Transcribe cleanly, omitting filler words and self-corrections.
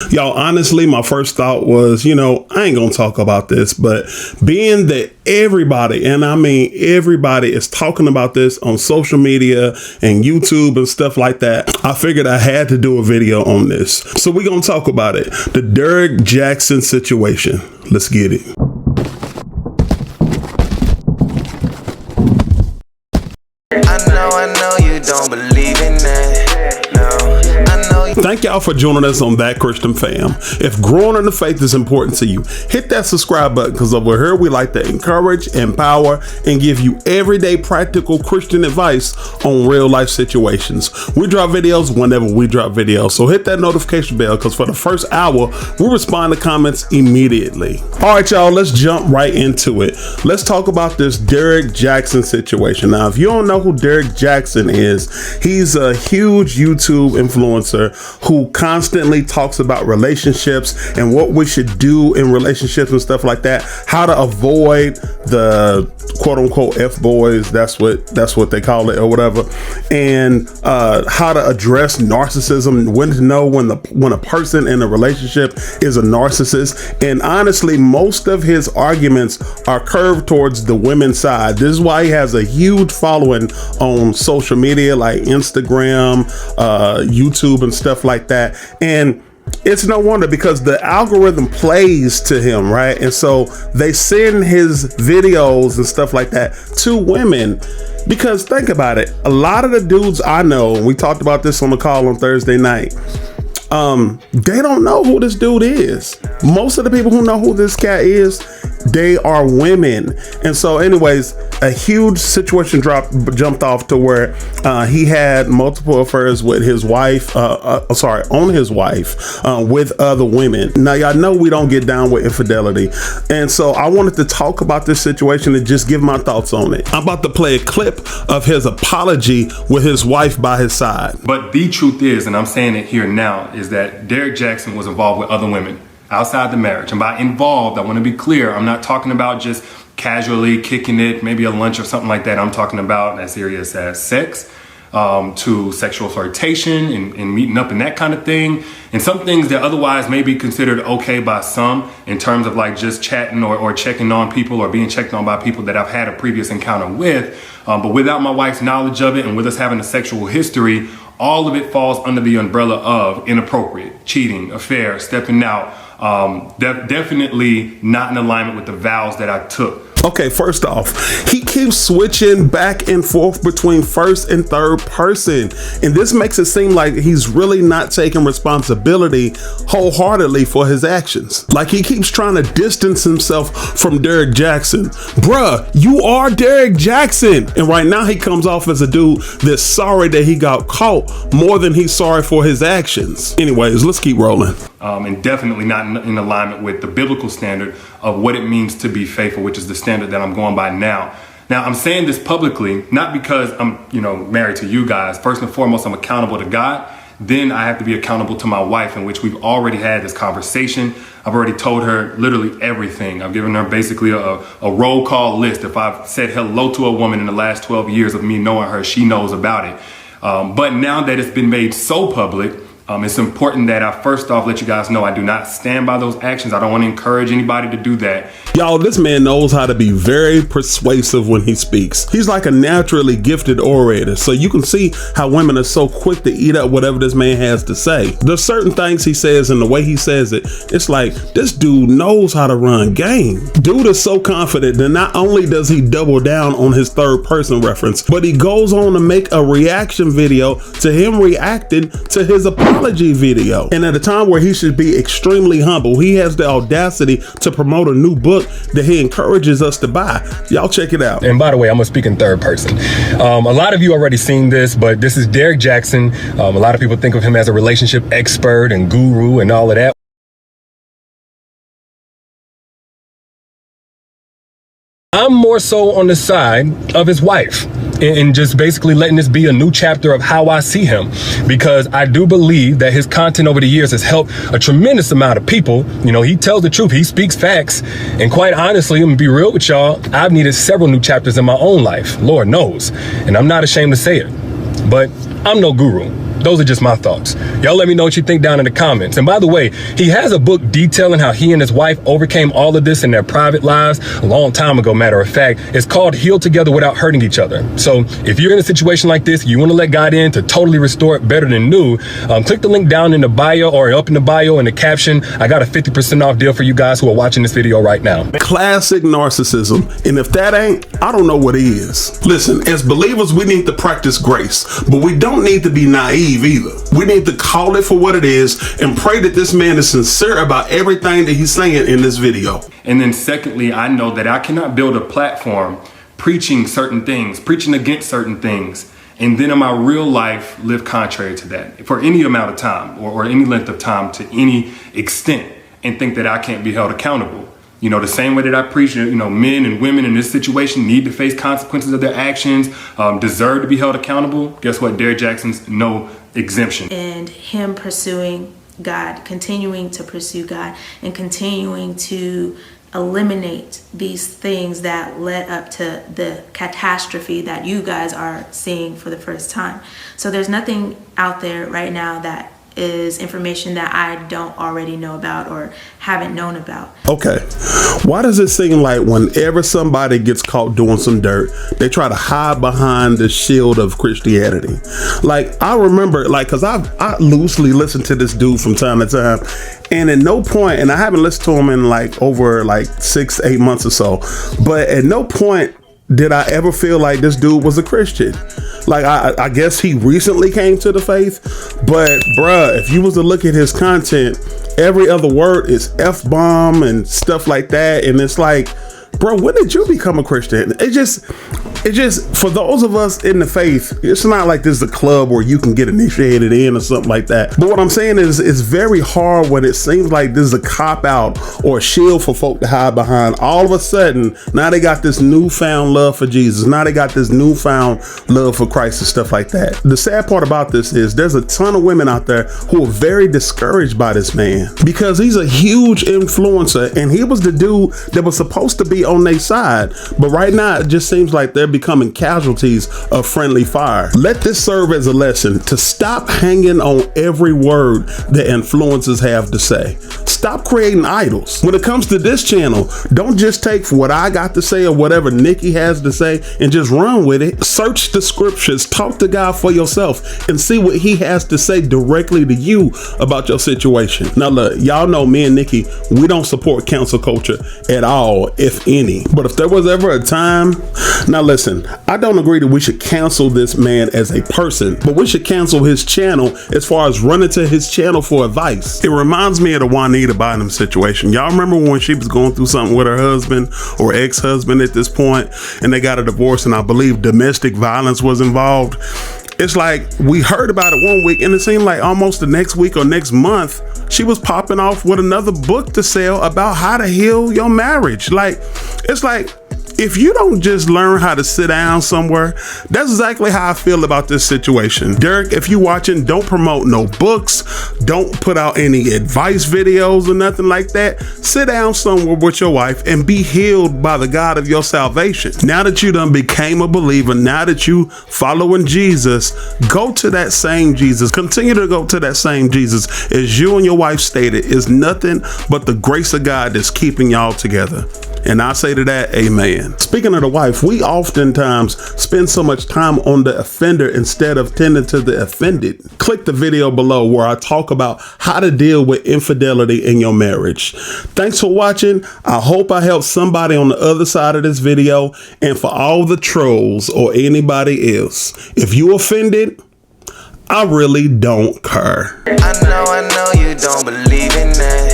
Y'all, honestly, my first thought was, I ain't gonna talk about this, but being that everybody, and I mean everybody, is talking about this on social media and YouTube and stuff like that, I figured I had to do a video on this. So we're gonna talk about it. The Derrick Jaxn situation. Let's get it. I know you don't believe in that. Thank y'all for joining us on That Christian Fam. If growing in the faith is important to you, hit that subscribe button, because over here we like to encourage, empower, and give you everyday practical Christian advice on real life situations. We drop videos whenever we drop videos, so hit that notification bell, because for the first hour, we respond to comments immediately. All right, y'all, let's jump right into it. Let's talk about this Derrick Jaxn situation. Now, if you don't know who Derrick Jaxn is, he's a huge YouTube influencer who constantly talks about relationships and what we should do in relationships and stuff like that, how to avoid the quote unquote F boys, that's what they call it or whatever, and how to address narcissism, when to know when a person in a relationship is a narcissist. And honestly, most of his arguments are curved towards the women's side. This is why he has a huge following on social media like Instagram, YouTube and stuff like that. And it's no wonder, because the algorithm plays to him, right? And so they send his videos and stuff like that to women. Because think about it, a lot of the dudes I know, and we talked about this on the call on Thursday night, they don't know who this dude is. Most of the people who know who this cat is, they are women. And so anyways, a huge situation jumped off to where he had multiple affairs with his wife, on his wife, with other women. Now, y'all know we don't get down with infidelity. And so I wanted to talk about this situation and just give my thoughts on it. I'm about to play a clip of his apology with his wife by his side. But the truth is, and I'm saying it here now, is that Derrick Jaxn was involved with other women outside the marriage. And by involved, I want to be clear, I'm not talking about just casually kicking it, maybe a lunch or something like that. I'm talking about as serious as sex, to sexual flirtation and meeting up and that kind of thing. And some things that otherwise may be considered okay by some, in terms of like just chatting or checking on people or being checked on by people that I've had a previous encounter with. But without my wife's knowledge of it, and with us having a sexual history, all of it falls under the umbrella of inappropriate, cheating, affair, stepping out. Definitely not in alignment with the vows that I took. Okay, first off, he keeps switching back and forth between first and third person. And this makes it seem like he's really not taking responsibility wholeheartedly for his actions. Like he keeps trying to distance himself from Derrick Jaxn. Bruh, you are Derrick Jaxn. And right now he comes off as a dude that's sorry that he got caught more than he's sorry for his actions. Anyways, let's keep rolling. And definitely not in alignment with the biblical standard of what it means to be faithful, which is the standard that I'm going by now. Now, I'm saying this publicly, not because I'm, married to you guys. First and foremost, I'm accountable to God. Then I have to be accountable to my wife, in which we've already had this conversation. I've already told her literally everything. I've given her basically a roll call list. If I've said hello to a woman in the last 12 years of me knowing her, she knows about it. But now that it's been made so public, it's important that I first off let you guys know I do not stand by those actions. I don't want to encourage anybody to do that. Y'all, this man knows how to be very persuasive when he speaks. He's like a naturally gifted orator, so you can see how women are so quick to eat up whatever this man has to say. There's certain things he says and the way he says it, it's like this dude knows how to run game. Dude is so confident that not only does he double down on his third person reference, but he goes on to make a reaction video to him reacting to his apology video. And at a time where he should be extremely humble, he has the audacity to promote a new book that he encourages us to buy. Y'all check it out. And by the way, I'm gonna speak in third person. A lot of you already seen this, but this is Derrick Jaxn. A lot of people think of him as a relationship expert and guru and all of that. I'm more so on the side of his wife and just basically letting this be a new chapter of how I see him, because I do believe that his content over the years has helped a tremendous amount of people. He tells the truth, he speaks facts, and quite honestly, I'm gonna be real with y'all, I've needed several new chapters in my own life, Lord knows, and I'm not ashamed to say it, but I'm no guru. Those are just my thoughts. Y'all let me know what you think down in the comments. And by the way, he has a book detailing how he and his wife overcame all of this in their private lives a long time ago, matter of fact. It's called Heal Together Without Hurting Each Other. So if you're in a situation like this, you want to let God in to totally restore it better than new, click the link down in the bio or up in the bio in the caption. I got a 50% off deal for you guys who are watching this video right now. Classic narcissism. And if that ain't, I don't know what is. Listen, as believers, we need to practice grace, but we don't need to be naive either. We need to call it for what it is and pray that this man is sincere about everything that he's saying in this video. And then secondly, I know that I cannot build a platform preaching certain things, preaching against certain things, and then in my real life live contrary to that for any amount of time or any length of time to any extent, and think that I can't be held accountable. You know, the same way that I preach, you know, men and women in this situation need to face consequences of their actions, deserve to be held accountable. Guess what? Derrick Jaxn's no exemption. And him pursuing God, continuing to pursue God, and continuing to eliminate these things that led up to the catastrophe that you guys are seeing for the first time. So there's nothing out there right now that is information that I don't already know about or haven't known about. Okay, why does it seem like whenever somebody gets caught doing some dirt, they try to hide behind the shield of Christianity? Like, I remember, like, because I loosely listen to this dude from time to time, and at no point, and I haven't listened to him in like over like 6-8 months or so, but at no point did I ever feel like this dude was a Christian. Like, I guess he recently came to the faith, but bruh, if you was to look at his content, every other word is F-bomb and stuff like that. And it's like, bro, when did you become a Christian? It just, for those of us in the faith, it's not like this is a club where you can get initiated in or something like that. But what I'm saying is, it's very hard when it seems like this is a cop out or a shield for folk to hide behind. All of a sudden, now they got this newfound love for Jesus. Now they got this newfound love for Christ and stuff like that. The sad part about this is there's a ton of women out there who are very discouraged by this man because he's a huge influencer and he was the dude that was supposed to be on their side. But right now, it just seems like they're becoming casualties of friendly fire. Let this serve as a lesson to stop hanging on every word that influencers have to say. Stop creating idols. When it comes to this channel, don't just take what I got to say or whatever Nikki has to say and just run with it. Search the scriptures, talk to God for yourself, and see what he has to say directly to you about your situation. Now look, y'all know me and Nikki, we don't support cancel culture at all, if any. But if there was ever a time, now listen, I don't agree that we should cancel this man as a person, but we should cancel his channel as far as running to his channel for advice. It reminds me of the Juanita Bynum situation. Y'all remember when she was going through something with her husband or ex-husband at this point, and they got a divorce, and I believe domestic violence was involved. It's like we heard about it one week and it seemed like almost the next week or next month, she was popping off with another book to sell about how to heal your marriage. Like, it's like, if you don't just learn how to sit down somewhere, that's exactly how I feel about this situation. Derrick, if you watching, don't promote no books. Don't put out any advice videos or nothing like that. Sit down somewhere with your wife and be healed by the God of your salvation. Now that you done became a believer, now that you following Jesus, go to that same Jesus. Continue to go to that same Jesus. As you and your wife stated, is nothing but the grace of God that's keeping y'all together. And I say to that, amen. Speaking of the wife, we oftentimes spend so much time on the offender instead of tending to the offended. Click the video below where I talk about how to deal with infidelity in your marriage. Thanks for watching. I hope I helped somebody on the other side of this video. And for all the trolls or anybody else, if you offended, I really don't care. I know you don't believe in that.